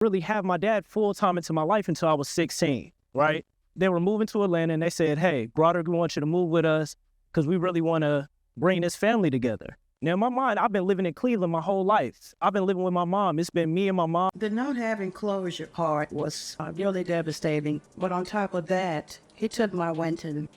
really have my dad full-time into my life until I was 16, right? They were moving to Atlanta and they said, hey, Broderick, we want you to move with us because we really want to bring this family together. Now, in my mind, I've been living in Cleveland my whole life. I've been living with my mom. It's been me and my mom. The not having closure part was really devastating. But on top of that, he took my Winton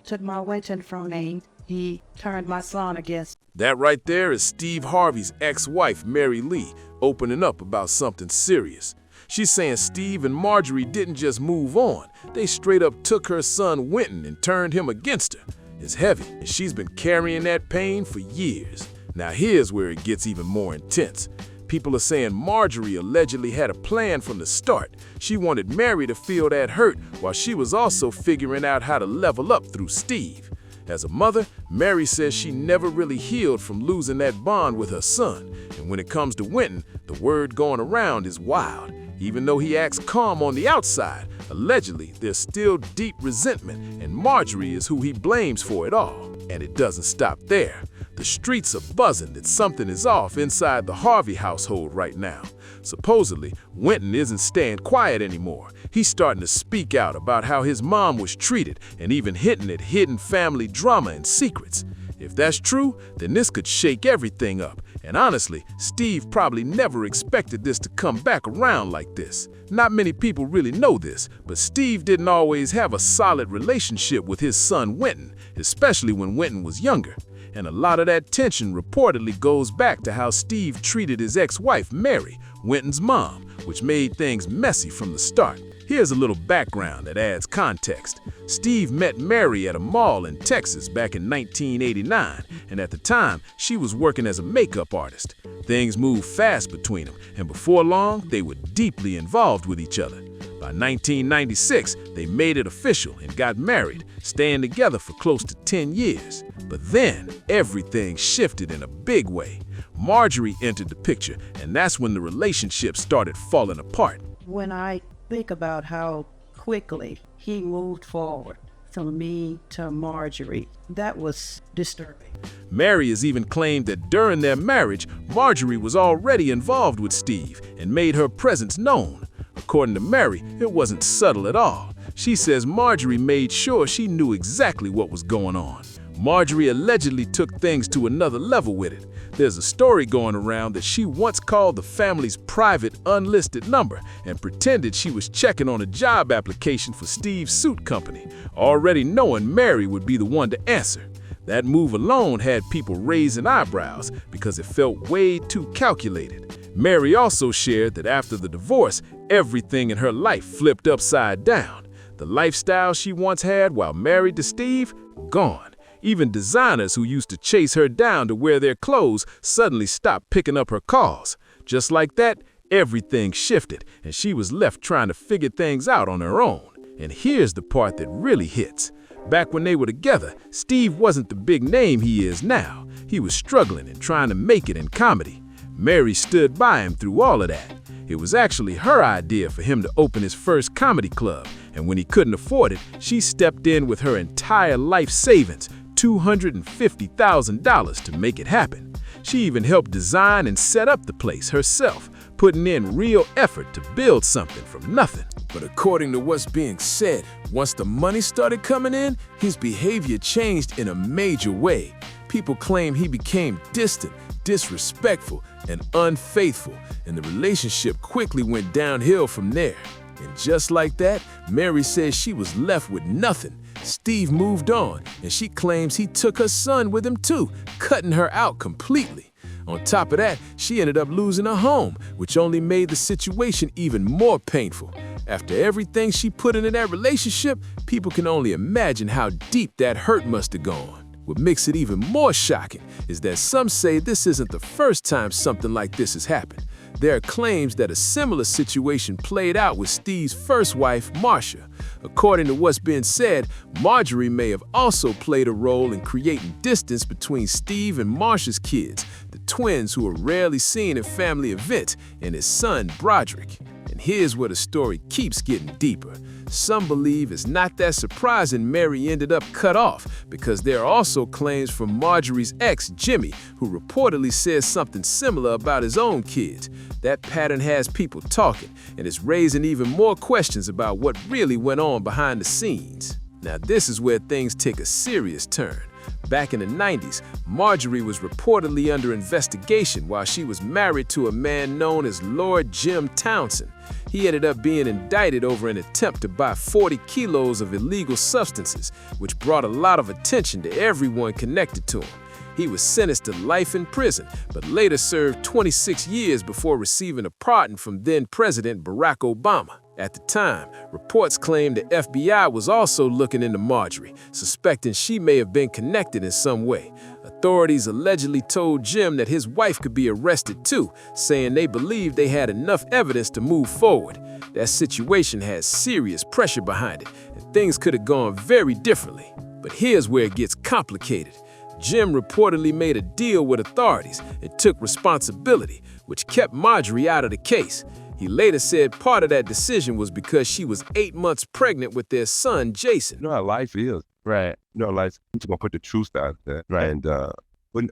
from me. He turned my son against. That right there is Steve Harvey's ex-wife, Mary Lee, opening up about something serious. She's saying Steve and Marjorie didn't just move on. They straight up took her son Winton and turned him against her. It's heavy, and she's been carrying that pain for years. Now here's where it gets even more intense. People are saying Marjorie allegedly had a plan from the start. She wanted Mary to feel that hurt while she was also figuring out how to level up through Steve. As a mother, Mary says she never really healed from losing that bond with her son. And when it comes to Winton, the word going around is wild. Even though he acts calm on the outside, allegedly there's still deep resentment, and Marjorie is who he blames for it all. And it doesn't stop there. The streets are buzzing that something is off inside the Harvey household right now. Supposedly, Winton isn't staying quiet anymore. He's starting to speak out about how his mom was treated and even hinting at hidden family drama and secrets. If that's true, then this could shake everything up. And honestly, Steve probably never expected this to come back around like this. Not many people really know this, but Steve didn't always have a solid relationship with his son Winton, especially when Winton was younger. And a lot of that tension reportedly goes back to how Steve treated his ex-wife, Mary, Winton's mom, which made things messy from the start. Here's a little background that adds context. Steve met Mary at a mall in Texas back in 1989, and at the time, she was working as a makeup artist. Things moved fast between them, and before long, they were deeply involved with each other. By 1996, they made it official and got married, staying together for close to 10 years. But then, everything shifted in a big way. Marjorie entered the picture, and that's when the relationship started falling apart. When I think about how quickly he moved forward from me to Marjorie, that was disturbing. Mary has even claimed that during their marriage, Marjorie was already involved with Steve and made her presence known. According to Mary, it wasn't subtle at all. She says Marjorie made sure she knew exactly what was going on. Marjorie allegedly took things to another level with it. There's a story going around that she once called the family's private, unlisted number and pretended she was checking on a job application for Steve's suit company, already knowing Mary would be the one to answer. That move alone had people raising eyebrows because it felt way too calculated. Mary also shared that after the divorce, everything in her life flipped upside down. The lifestyle she once had while married to Steve, gone. Even designers who used to chase her down to wear their clothes suddenly stopped picking up her calls. Just like that, everything shifted, and she was left trying to figure things out on her own. And here's the part that really hits. Back when they were together, Steve wasn't the big name he is now. He was struggling and trying to make it in comedy. Mary stood by him through all of that. It was actually her idea for him to open his first comedy club, and when he couldn't afford it, she stepped in with her entire life savings, $250,000 to make it happen. She even helped design and set up the place herself, putting in real effort to build something from nothing. But according to what's being said, once the money started coming in, his behavior changed in a major way. People claim he became distant, disrespectful, and unfaithful, and the relationship quickly went downhill from there. And just like that, Mary says she was left with nothing. Steve moved on, and she claims he took her son with him too, cutting her out completely. On top of that, she ended up losing her home, which only made the situation even more painful. After everything she put into that relationship, people can only imagine how deep that hurt must have gone. What makes it even more shocking is that some say this isn't the first time something like this has happened. There are claims that a similar situation played out with Steve's first wife, Marcia. According to what's been said, Marjorie may have also played a role in creating distance between Steve and Marcia's kids, the twins who are rarely seen at family events, and his son, Broderick. And here's where the story keeps getting deeper. Some believe it's not that surprising Mary ended up cut off, because there are also claims from Marjorie's ex, Jimmy, who reportedly says something similar about his own kids. That pattern has people talking, and it's raising even more questions about what really went on behind the scenes. Now, this is where things take a serious turn. Back in the 90s, Marjorie was reportedly under investigation while she was married to a man known as Lord Jim Townsend. He ended up being indicted over an attempt to buy 40 kilos of illegal substances, which brought a lot of attention to everyone connected to him. He was sentenced to life in prison, but later served 26 years before receiving a pardon from then-President Barack Obama. At the time, reports claimed the FBI was also looking into Marjorie, suspecting she may have been connected in some way. Authorities allegedly told Jim that his wife could be arrested too, saying they believed they had enough evidence to move forward. That situation has serious pressure behind it, and things could have gone very differently. But here's where it gets complicated. Jim reportedly made a deal with authorities and took responsibility, which kept Marjorie out of the case. He later said part of that decision was because she was 8 months pregnant with their son, Jason. You know how life is. Right. You know, life, I'm just going to put the truth out there. Right. And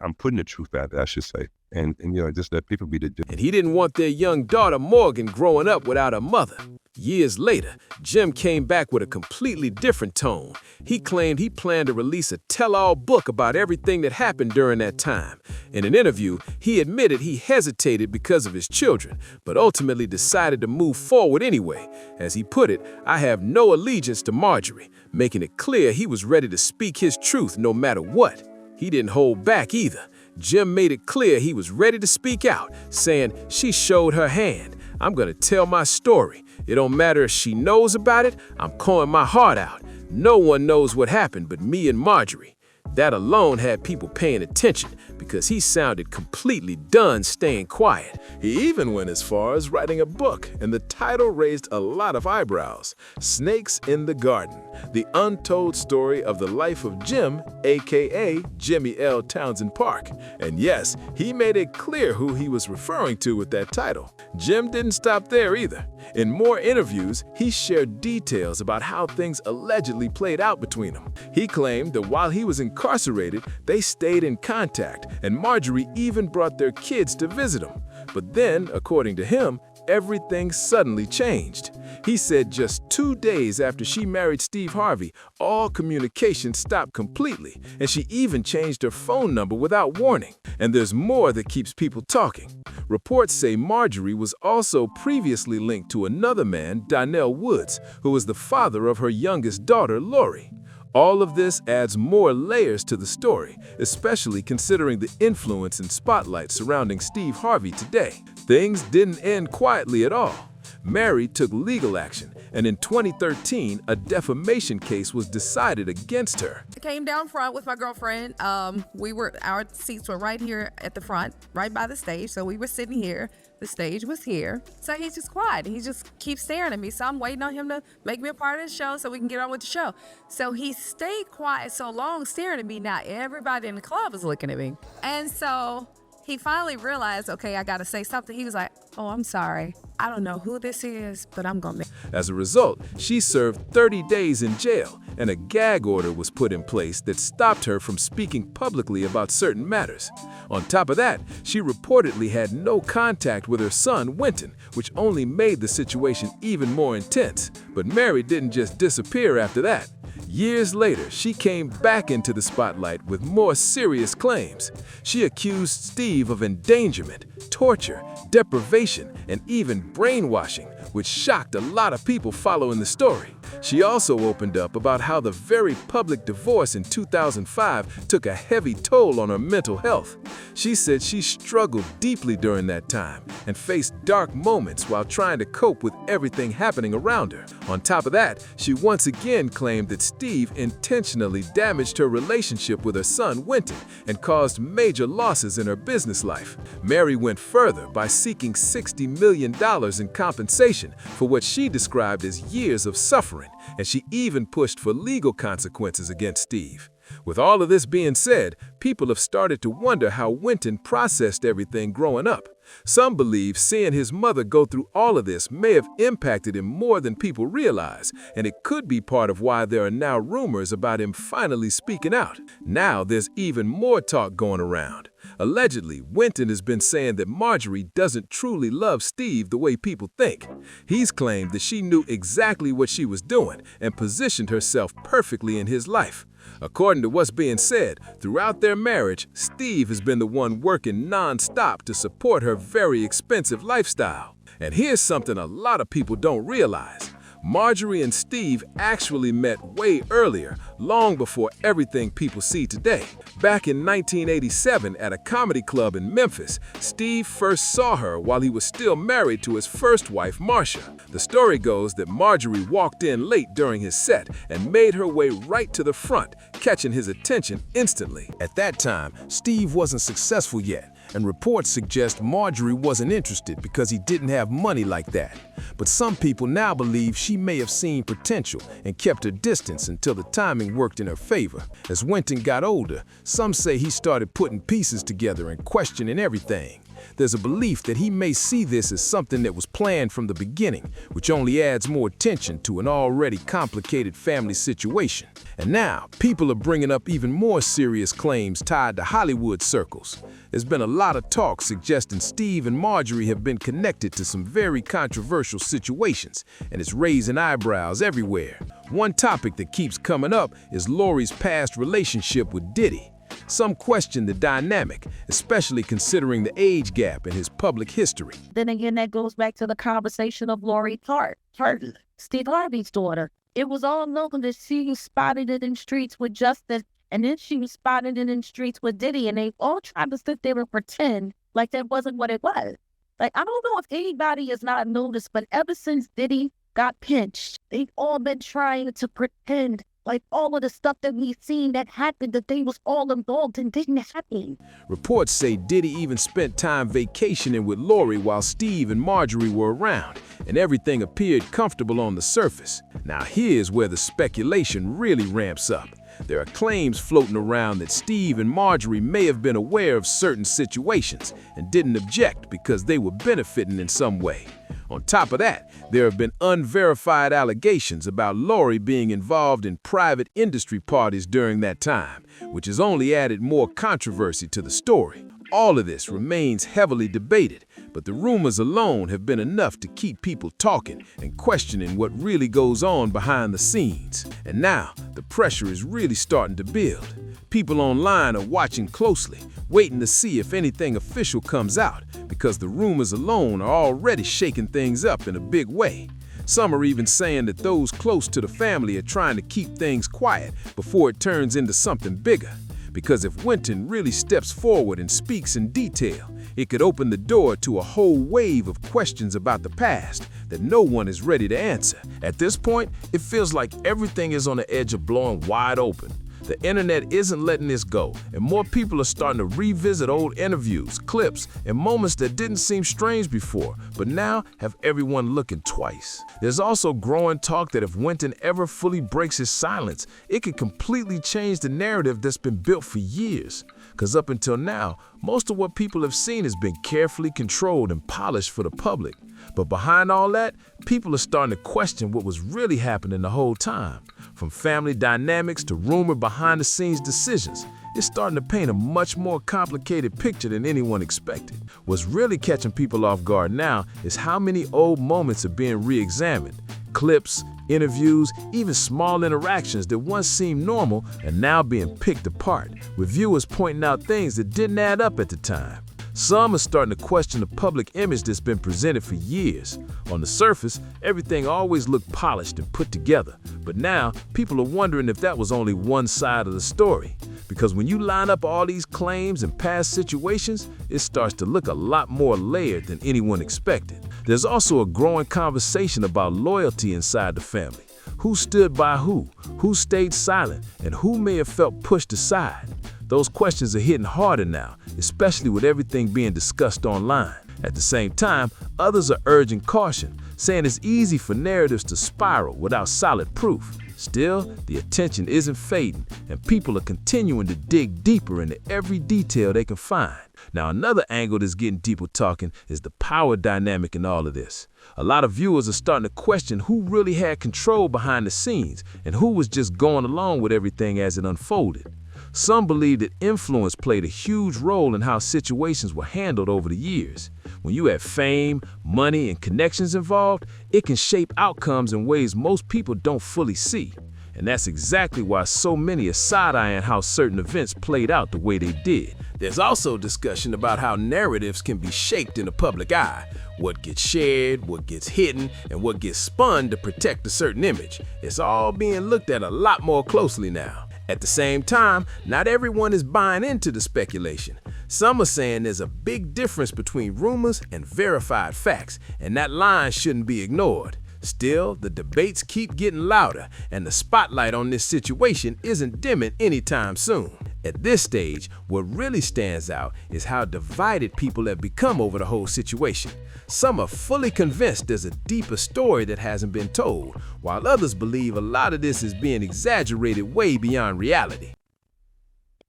I'm putting the truth out there, I should say. And you know, just let people be the judge. And he didn't want their young daughter, Morgan, growing up without a mother. Years later, Jim came back with a completely different tone. He claimed he planned to release a tell-all book about everything that happened during that time. In an interview, he admitted he hesitated because of his children, but ultimately decided to move forward anyway. As he put it, "I have no allegiance to Marjorie," making it clear he was ready to speak his truth no matter what. He didn't hold back either. Jim made it clear he was ready to speak out, saying, "She showed her hand. I'm gonna tell my story. It don't matter if she knows about it, I'm pouring my heart out. No one knows what happened but me and Marjorie." That alone had people paying attention because he sounded completely done staying quiet. He even went as far as writing a book, and the title raised a lot of eyebrows. Snakes in the Garden: The Untold Story of the Life of Jim, aka Jimmy L. Townsend Park. And yes, he made it clear who he was referring to with that title. Jim didn't stop there either. In more interviews, he shared details about how things allegedly played out between them. He claimed that while he was incarcerated, they stayed in contact, and Marjorie even brought their kids to visit him. But then, according to him, everything suddenly changed. He said just 2 days after she married Steve Harvey, all communication stopped completely, and she even changed her phone number without warning. And there's more that keeps people talking. Reports say Marjorie was also previously linked to another man, Donnell Woods, who was the father of her youngest daughter, Lori. All of this adds more layers to the story, especially considering the influence and spotlight surrounding Steve Harvey today. Things didn't end quietly at all. Mary took legal action, and in 2013, a defamation case was decided against her. I came down front with my girlfriend. Our seats were right here at the front, right by the stage. So we were sitting here. The stage was here. So he's just quiet. He just keeps staring at me. So I'm waiting on him to make me a part of the show so we can get on with the show. So he stayed quiet so long, staring at me. Now everybody in the club is looking at me. And so he finally realized, okay, I gotta say something. He was like, "Oh, I'm sorry. I don't know who this is, but I'm gonna." As a result, she served 30 days in jail, and a gag order was put in place that stopped her from speaking publicly about certain matters. On top of that, she reportedly had no contact with her son, Winton, which only made the situation even more intense. But Mary didn't just disappear after that. Years later, she came back into the spotlight with more serious claims. She accused Steve of endangerment, torture, deprivation, and even brainwashing, which shocked a lot of people following the story. She also opened up about how the very public divorce in 2005 took a heavy toll on her mental health. She said she struggled deeply during that time and faced dark moments while trying to cope with everything happening around her. On top of that, she once again claimed that Steve intentionally damaged her relationship with her son, Winton, and caused major losses in her business life. Mary went further by seeking $60 million in compensation for what she described as years of suffering, and she even pushed for legal consequences against Steve. With all of this being said, people have started to wonder how Winton processed everything growing up. Some believe seeing his mother go through all of this may have impacted him more than people realize, and it could be part of why there are now rumors about him finally speaking out. Now there's even more talk going around. Allegedly, Winton has been saying that Marjorie doesn't truly love Steve the way people think. He's claimed that she knew exactly what she was doing and positioned herself perfectly in his life. According to what's being said, throughout their marriage, Steve has been the one working non-stop to support her very expensive lifestyle. And here's something a lot of people don't realize. Marjorie and Steve actually met way earlier, long before everything people see today. Back in 1987 at a comedy club in Memphis, Steve first saw her while he was still married to his first wife, Marcia. The story goes that Marjorie walked in late during his set and made her way right to the front, catching his attention instantly. At that time, Steve wasn't successful yet, and reports suggest Marjorie wasn't interested because he didn't have money like that. But some people now believe she may have seen potential and kept her distance until the timing worked in her favor. As Winton got older, some say he started putting pieces together and questioning everything. There's a belief that he may see this as something that was planned from the beginning, which only adds more tension to an already complicated family situation. And now, people are bringing up even more serious claims tied to Hollywood circles. There's been a lot of talk suggesting Steve and Marjorie have been connected to some very controversial situations, and it's raising eyebrows everywhere. One topic that keeps coming up is Lori's past relationship with Diddy. Some question the dynamic, especially considering the age gap in his public history. Then again, that goes back to the conversation of Lori Harvey, Steve Harvey's daughter. It was all known that she was spotted it in streets with Justice, and then she was spotted it in streets with Diddy, and they all tried to sit there and pretend like that wasn't what it was. Like, I don't know if anybody has not noticed, but ever since Diddy got pinched, they've all been trying to pretend like all of the stuff that we've seen that happened, that they was all involved and didn't happen. Reports say Diddy even spent time vacationing with Lori while Steve and Marjorie were around, and everything appeared comfortable on the surface. Now here's where the speculation really ramps up. There are claims floating around that Steve and Marjorie may have been aware of certain situations and didn't object because they were benefiting in some way. On top of that, there have been unverified allegations about Lori being involved in private industry parties during that time, which has only added more controversy to the story. All of this remains heavily debated, but the rumors alone have been enough to keep people talking and questioning what really goes on behind the scenes. And now, the pressure is really starting to build. People online are watching closely, waiting to see if anything official comes out, because the rumors alone are already shaking things up in a big way. Some are even saying that those close to the family are trying to keep things quiet before it turns into something bigger. Because if Winton really steps forward and speaks in detail, it could open the door to a whole wave of questions about the past that no one is ready to answer. At this point, it feels like everything is on the edge of blowing wide open. The internet isn't letting this go, and more people are starting to revisit old interviews, clips, and moments that didn't seem strange before, but now have everyone looking twice. There's also growing talk that if Winton ever fully breaks his silence, it could completely change the narrative that's been built for years. Because up until now, most of what people have seen has been carefully controlled and polished for the public. But behind all that, people are starting to question what was really happening the whole time. From family dynamics to rumored behind-the-scenes decisions, it's starting to paint a much more complicated picture than anyone expected. What's really catching people off guard now is how many old moments are being re-examined. Clips, interviews, even small interactions that once seemed normal are now being picked apart, with viewers pointing out things that didn't add up at the time. Some are starting to question the public image that's been presented for years. On the surface, everything always looked polished and put together, but now people are wondering if that was only one side of the story. Because when you line up all these claims and past situations, it starts to look a lot more layered than anyone expected. There's also a growing conversation about loyalty inside the family. Who stood by who stayed silent, and who may have felt pushed aside. Those questions are hitting harder now, especially with everything being discussed online. At the same time, others are urging caution, saying it's easy for narratives to spiral without solid proof. Still, the attention isn't fading, and people are continuing to dig deeper into every detail they can find. Now, another angle that's getting people talking is the power dynamic in all of this. A lot of viewers are starting to question who really had control behind the scenes and who was just going along with everything as it unfolded. Some believe that influence played a huge role in how situations were handled over the years. When you have fame, money, and connections involved, it can shape outcomes in ways most people don't fully see. And that's exactly why so many are side-eyeing how certain events played out the way they did. There's also discussion about how narratives can be shaped in the public eye. What gets shared, what gets hidden, and what gets spun to protect a certain image. It's all being looked at a lot more closely now. At the same time, not everyone is buying into the speculation. Some are saying there's a big difference between rumors and verified facts, and that line shouldn't be ignored. Still, the debates keep getting louder, and the spotlight on this situation isn't dimming anytime soon. At this stage, what really stands out is how divided people have become over the whole situation. Some are fully convinced there's a deeper story that hasn't been told, while others believe a lot of this is being exaggerated way beyond reality.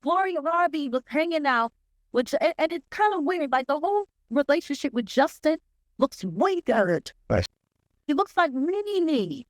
Marjorie Harvey was hanging out, and it's kind of weird. Like the whole relationship with Justin looks way good. Right. He looks like Mini,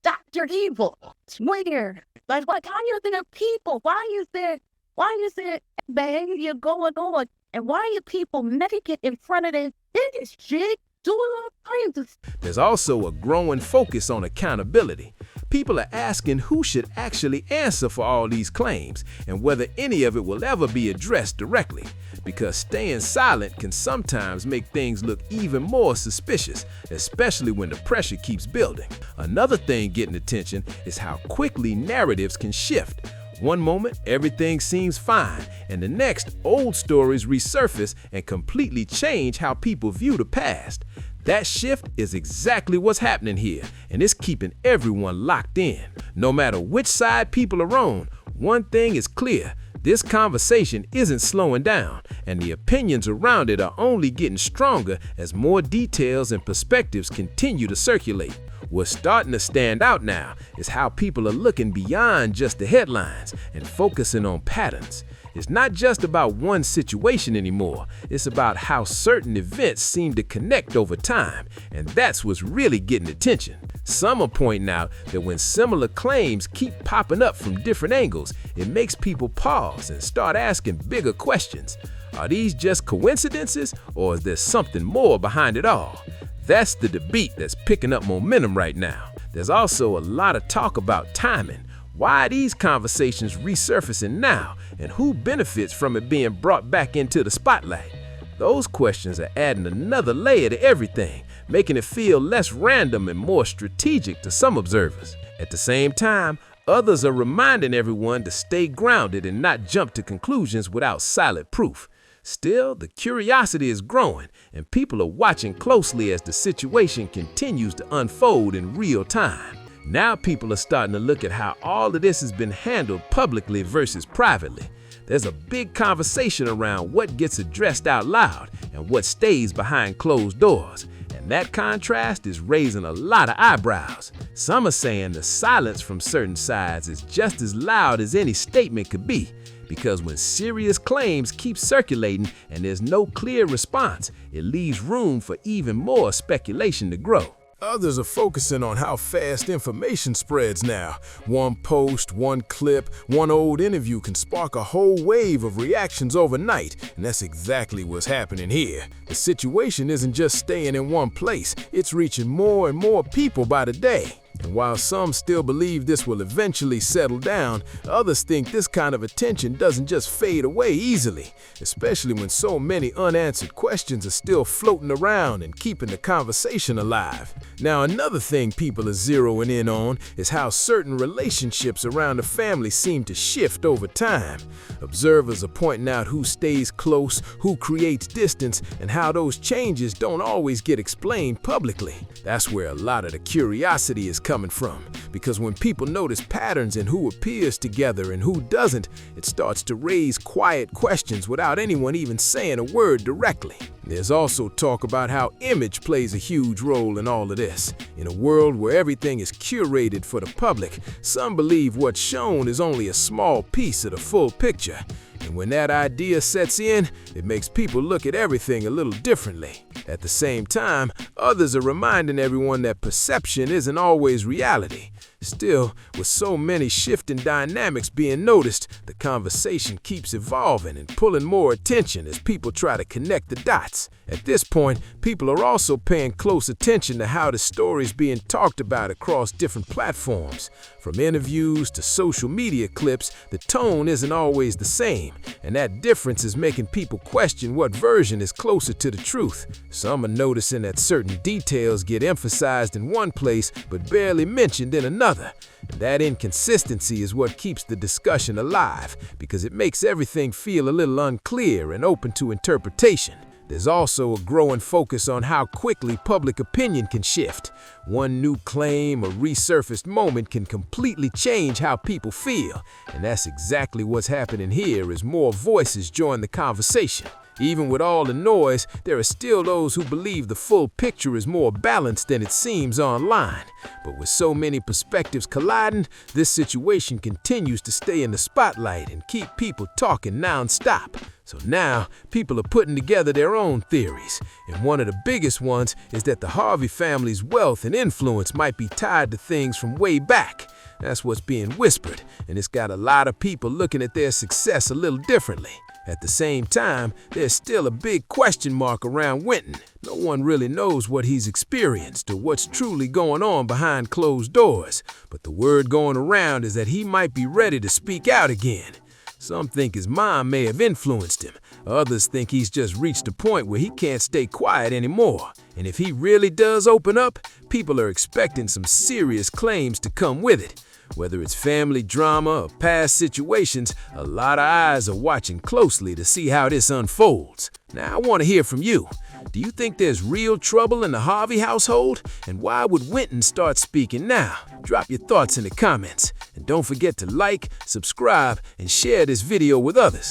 Dr. Evil. It's weird. Like, how are there people? Why is there behavior going on? And why are people naked in front of their biggest chick doing all kinds of stuff? There's also a growing focus on accountability. People are asking who should actually answer for all these claims and whether any of it will ever be addressed directly, because staying silent can sometimes make things look even more suspicious, especially when the pressure keeps building. Another thing getting attention is how quickly narratives can shift. One moment, everything seems fine, and the next, old stories resurface and completely change how people view the past. That shift is exactly what's happening here, and it's keeping everyone locked in. No matter which side people are on, one thing is clear: this conversation isn't slowing down, and the opinions around it are only getting stronger as more details and perspectives continue to circulate. What's starting to stand out now is how people are looking beyond just the headlines and focusing on patterns. It's not just about one situation anymore. It's about how certain events seem to connect over time, and that's what's really getting attention. Some are pointing out that when similar claims keep popping up from different angles, it makes people pause and start asking bigger questions. Are these just coincidences, or is there something more behind it all? That's the debate that's picking up momentum right now. There's also a lot of talk about timing. Why are these conversations resurfacing now, and who benefits from it being brought back into the spotlight? Those questions are adding another layer to everything, making it feel less random and more strategic to some observers. At the same time, others are reminding everyone to stay grounded and not jump to conclusions without solid proof. Still, the curiosity is growing, and people are watching closely as the situation continues to unfold in real time. Now people are starting to look at how all of this has been handled publicly versus privately. There's a big conversation around what gets addressed out loud and what stays behind closed doors, and that contrast is raising a lot of eyebrows. Some are saying the silence from certain sides is just as loud as any statement could be, because when serious claims keep circulating and there's no clear response, it leaves room for even more speculation to grow. Others are focusing on how fast information spreads now. One post, one clip, one old interview can spark a whole wave of reactions overnight, and that's exactly what's happening here. The situation isn't just staying in one place, it's reaching more and more people by the day. And while some still believe this will eventually settle down, others think this kind of attention doesn't just fade away easily, especially when so many unanswered questions are still floating around and keeping the conversation alive. Now, another thing people are zeroing in on is how certain relationships around the family seem to shift over time. Observers are pointing out who stays close, who creates distance, and how those changes don't always get explained publicly. That's where a lot of the curiosity is coming from, because when people notice patterns in who appears together and who doesn't, it starts to raise quiet questions without anyone even saying a word directly. There's also talk about how image plays a huge role in all of this. In a world where everything is curated for the public, some believe what's shown is only a small piece of the full picture. And when that idea sets in, it makes people look at everything a little differently. At the same time, others are reminding everyone that perception isn't always reality. Still, with so many shifting dynamics being noticed, the conversation keeps evolving and pulling more attention as people try to connect the dots. At this point, people are also paying close attention to how the story's being talked about across different platforms. From interviews to social media clips, the tone isn't always the same, and that difference is making people question what version is closer to the truth. Some are noticing that certain details get emphasized in one place but barely mentioned in another. And that inconsistency is what keeps the discussion alive, because it makes everything feel a little unclear and open to interpretation. There's also a growing focus on how quickly public opinion can shift. One new claim or resurfaced moment can completely change how people feel, and that's exactly what's happening here as more voices join the conversation. Even with all the noise, there are still those who believe the full picture is more balanced than it seems online. But with so many perspectives colliding, this situation continues to stay in the spotlight and keep people talking non-stop. So now, people are putting together their own theories, and one of the biggest ones is that the Harvey family's wealth and influence might be tied to things from way back. That's what's being whispered, and it's got a lot of people looking at their success a little differently. At the same time, there's still a big question mark around Winton. No one really knows what he's experienced or what's truly going on behind closed doors, but the word going around is that he might be ready to speak out again. Some think his mom may have influenced him. Others think he's just reached a point where he can't stay quiet anymore. And if he really does open up, people are expecting some serious claims to come with it. Whether it's family drama or past situations, a lot of eyes are watching closely to see how this unfolds. Now, I want to hear from you. Do you think there's real trouble in the Harvey household? And why would Winton start speaking now? Drop your thoughts in the comments. And don't forget to like, subscribe, and share this video with others.